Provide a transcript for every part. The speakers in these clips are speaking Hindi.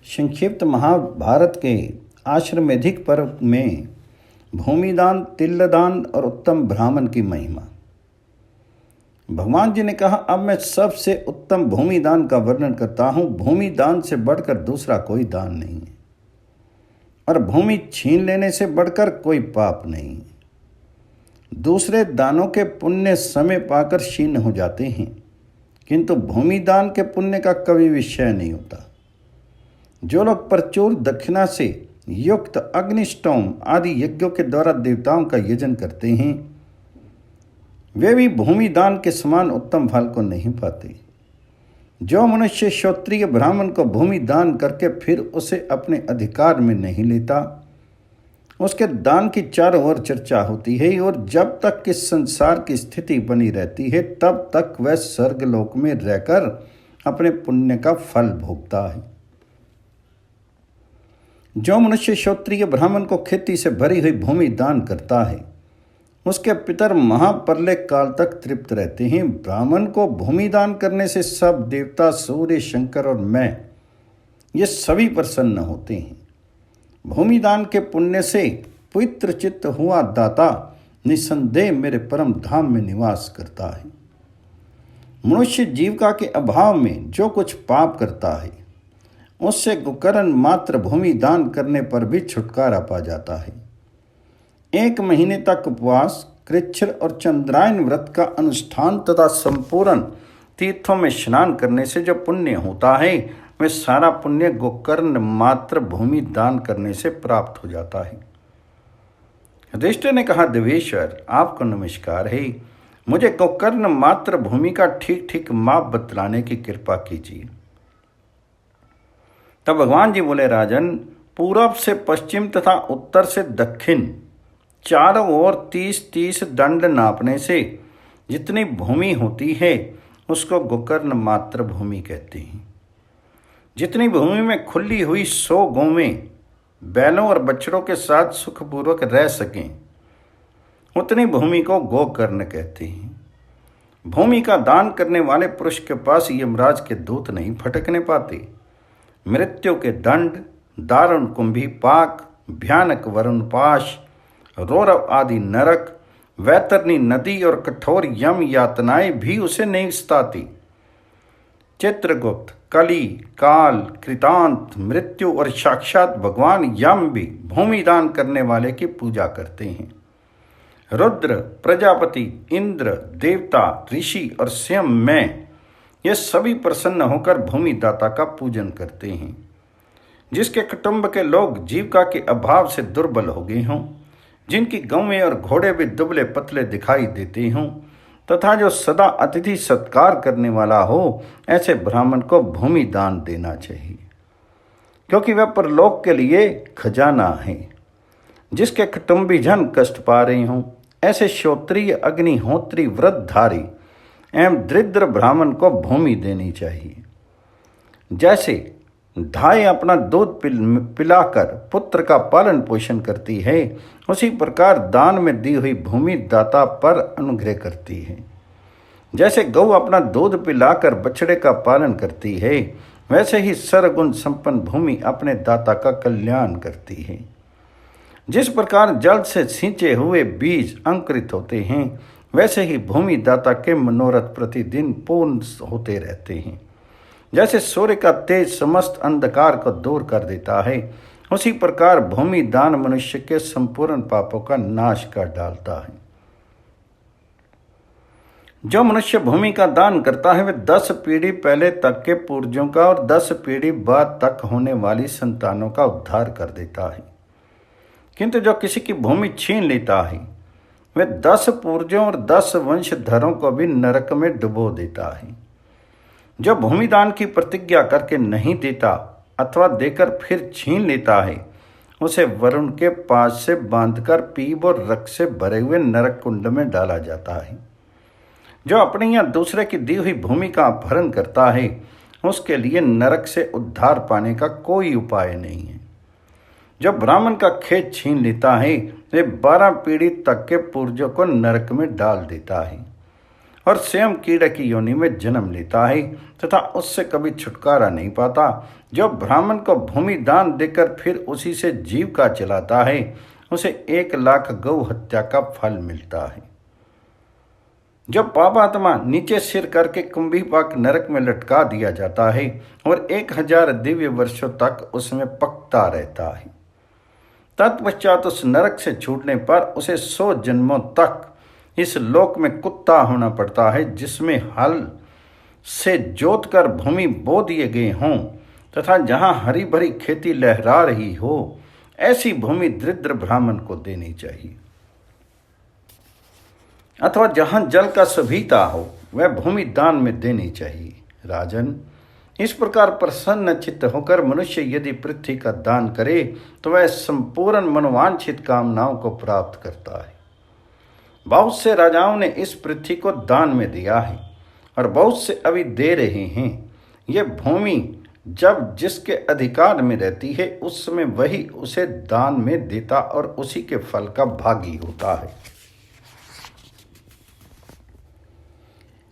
संक्षिप्त महाभारत के आश्रमेधिक पर्व में भूमिदान, तिल्लदान और उत्तम ब्राह्मण की महिमा। भगवान जी ने कहा, अब मैं सबसे उत्तम भूमिदान का वर्णन करता हूँ। भूमिदान से बढ़कर दूसरा कोई दान नहीं है और भूमि छीन लेने से बढ़कर कोई पाप नहीं है। दूसरे दानों के पुण्य समय पाकर क्षीण हो जाते हैं, किंतु भूमिदान के पुण्य का कभी विषय नहीं होता। जो लोग प्रचुर दक्षिणा से युक्त अग्निष्टोम आदि यज्ञों के द्वारा देवताओं का यजन करते हैं, वे भी भूमिदान के समान उत्तम फल को नहीं पाते। जो मनुष्य क्षत्रिय ब्राह्मण को भूमि दान करके फिर उसे अपने अधिकार में नहीं लेता, उसके दान की चारों ओर चर्चा होती है और जब तक कि संसार की स्थिति बनी रहती है तब तक वह स्वर्गलोक में रहकर अपने पुण्य का फल भोगता है। जो मनुष्य क्षत्रिय ब्राह्मण को खेती से भरी हुई भूमि दान करता है, उसके पितर महाप्रलय काल तक तृप्त रहते हैं। ब्राह्मण को भूमि दान करने से सब देवता, सूर्य, शंकर और मैं, ये सभी प्रसन्न होते हैं। भूमि दान के पुण्य से पवित्र चित्त हुआ दाता निसंदेह मेरे परम धाम में निवास करता है। मनुष्य जीविका के अभाव में जो कुछ पाप करता है, उससे गोकर्ण मात्र भूमि दान करने पर भी छुटकारा पा जाता है। 1 महीने तक उपवास, कृच्छ्र और चंद्रायन व्रत का अनुष्ठान तथा संपूर्ण तीर्थों में स्नान करने से जो पुण्य होता है, वह सारा पुण्य गोकर्ण मात्र भूमि दान करने से प्राप्त हो जाता है। युधिष्ठिर ने कहा, देवेश्वर आपको नमस्कार है। मुझे गोकर्ण मात्र भूमि का ठीक ठीक माप बतलाने की कृपा कीजिए। तब भगवान जी बोले, राजन, पूरब से पश्चिम तथा उत्तर से दक्षिण चारों ओर 30-30 दंड नापने से जितनी भूमि होती है उसको गोकर्ण मात्र भूमि कहते हैं। जितनी भूमि में खुली हुई 100 गौवें बैलों और बछड़ों के साथ सुखपूर्वक रह सकें, उतनी भूमि को गोकर्ण कहते हैं। भूमि का दान करने वाले पुरुष के पास यमराज के दूत नहीं फटकने पाते। मृत्यु के दंड, दारुण कुंभी पाक, भयानक वरुण पाश, रौरव आदि नरक, वैतरणी नदी और कठोर यम यातनाएं भी उसे नहीं सताती। चित्रगुप्त, कली, काल, कृतांत, मृत्यु और साक्षात भगवान यम भी भूमि दान करने वाले की पूजा करते हैं। रुद्र, प्रजापति, इंद्र, देवता, ऋषि और स्वयं मैं, ये सभी प्रसन्न होकर भूमि दाता का पूजन करते हैं। जिसके कुटुंब के लोग जीविका के अभाव से दुर्बल हो गए हों, जिनकी गौवें और घोड़े भी दुबले पतले दिखाई देते हों, तथा जो सदा अतिथि सत्कार करने वाला हो, ऐसे ब्राह्मण को भूमि दान देना चाहिए, क्योंकि वह परलोक के लिए खजाना है। जिसके कुटुंबी जन कष्ट पा रहे हों, ऐसे क्षत्रिय, अग्निहोत्री, व्रतधारी एवं दरिद्र ब्राह्मण को भूमि देनी चाहिए। जैसे धाय अपना दूध पिलाकर पुत्र का पालन पोषण करती है, उसी प्रकार दान में दी हुई भूमि दाता पर अनुग्रह करती है। जैसे गौ अपना दूध पिलाकर बछड़े का पालन करती है, वैसे ही सर्वगुण संपन्न भूमि अपने दाता का कल्याण करती है। जिस प्रकार जल से सींचे हुए बीज अंकुरित होते हैं, वैसे ही भूमि दाता के मनोरथ प्रतिदिन पूर्ण होते रहते हैं। जैसे सूर्य का तेज समस्त अंधकार को दूर कर देता है, उसी प्रकार भूमि दान मनुष्य के संपूर्ण पापों का नाश कर डालता है। जो मनुष्य भूमि का दान करता है, वह 10 पीढ़ी पहले तक के पूर्वजों का और 10 पीढ़ी बाद तक होने वाली संतानों का उद्धार कर देता है। किंतु जो किसी की भूमि छीन लेता है, वह 10 पूर्वजों और 10 वंशधरों को भी नरक में डुबो देता है। जो भूमिदान की प्रतिज्ञा करके नहीं देता अथवा देकर फिर छीन लेता है, उसे वरुण के पास से बांधकर पीप और रक्त से भरे हुए नरक कुंड में डाला जाता है। जो अपनी या दूसरे की दी हुई भूमि का अपहरण करता है, उसके लिए नरक से उद्धार पाने का कोई उपाय नहीं है। जो ब्राह्मण का खेत छीन लेता है, वे 12 पीढ़ी तक के पूर्वजों को नरक में डाल देता है और स्वयं कीड़े की योनि में जन्म लेता है तथा उससे कभी छुटकारा नहीं पाता। जो ब्राह्मण को भूमि दान देकर फिर उसी से जीविका चलाता है, उसे 1,00,000 गौ हत्या का फल मिलता है। जो पापात्मा नीचे सिर करके कुंभीपाक नरक में लटका दिया जाता है और 1000 दिव्य वर्षों तक उसमें पकता रहता है। तत्पश्चात उस नरक से छूटने पर उसे 100 जन्मों तक इस लोक में कुत्ता होना पड़ता है, जिसमें हल से जोत कर भूमि बो दिए गए हों तथा जहाँ हरी भरी खेती लहरा रही हो, ऐसी भूमि दरिद्र ब्राह्मण को देनी चाहिए। अथवा जहाँ जल का सभीता हो, वह भूमि दान में देनी चाहिए। राजन, इस प्रकार प्रसन्न चित्त होकर मनुष्य यदि पृथ्वी का दान करे तो वह संपूर्ण मनोवांछित कामनाओं को प्राप्त करता है। बहुत से राजाओं ने इस पृथ्वी को दान में दिया है और बहुत से अभी दे रहे हैं। यह भूमि जब जिसके अधिकार में रहती है, उस समय वही उसे दान में देता और उसी के फल का भागी होता है।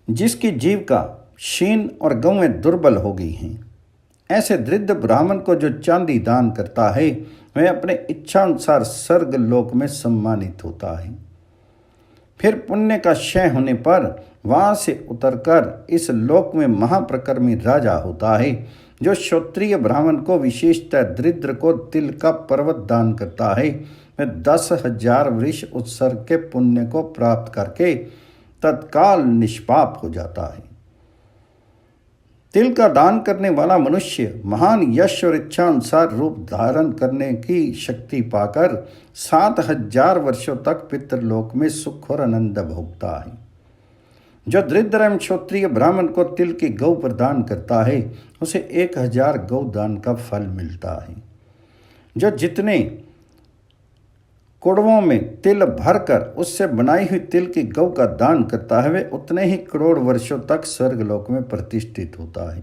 जिसकी जीविका क्षीण और गौएं दुर्बल हो गई हैं, ऐसे दरिद्र ब्राह्मण को जो चांदी दान करता है, वह अपने इच्छानुसार स्वर्ग लोक में सम्मानित होता है। फिर पुण्य का क्षय होने पर वहां से उतरकर इस लोक में महाप्रकर्मी राजा होता है। जो क्षत्रिय ब्राह्मण को विशेषतः दरिद्र को तिल का पर्वत दान करता है, वह 10,000 वृष उत्सर्ग के पुण्य को प्राप्त करके तत्काल निष्पाप हो जाता है। तिल का दान करने वाला मनुष्य महान यश और इच्छा अनुसार रूप धारण करने की शक्ति पाकर 7,000 वर्षों तक पितृलोक में सुख और आनंद भोगता है। जो दरिद्र एवं क्षत्रिय ब्राह्मण को तिल की गौ प्रदान करता है, उसे 1,000 गौ दान का फल मिलता है। जो जितने कुड़वों में तिल भरकर उससे बनाई हुई तिल की गौ का दान करता है, वे उतने ही करोड़ वर्षों तक स्वर्गलोक में प्रतिष्ठित होता है।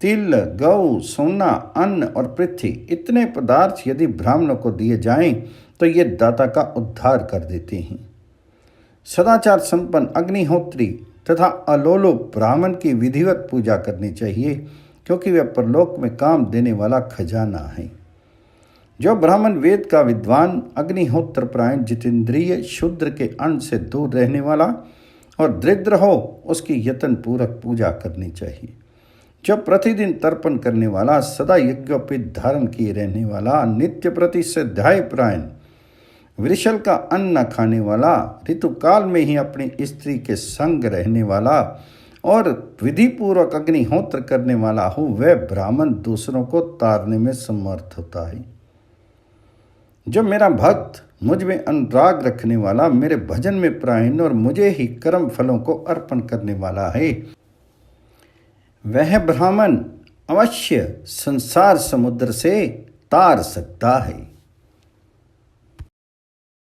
तिल, गौ, सोना, अन्न और पृथ्वी इतने पदार्थ यदि ब्राह्मणों को दिए जाएं तो ये दाता का उद्धार कर देते हैं। सदाचार संपन्न अग्निहोत्री तथा अलोलुप ब्राह्मण की विधिवत पूजा करनी चाहिए, क्योंकि वह परलोक में काम देने वाला खजाना है। जो ब्राह्मण वेद का विद्वान, अग्निहोत्र परायण, जितेंद्रिय, शूद्र के अन्न से दूर रहने वाला और दरिद्र हो, उसकी यत्न पूर्वक पूजा करनी चाहिए। जो प्रतिदिन तर्पण करने वाला, सदा यज्ञोपवीत धारण किए रहने वाला, नित्य प्रति स्वाध्याय परायण, वृषल का अन्न न खाने वाला, ऋतुकाल में ही अपनी स्त्री के संग रहने वाला और विधि पूर्वक अग्निहोत्र करने वाला हो, वह ब्राह्मण दूसरों को तारने में समर्थ होता है। जो मेरा भक्त, मुझ में अनुराग रखने वाला, मेरे भजन में परायण और मुझे ही कर्म फलों को अर्पण करने वाला है, वह ब्राह्मण अवश्य संसार समुद्र से तार सकता है।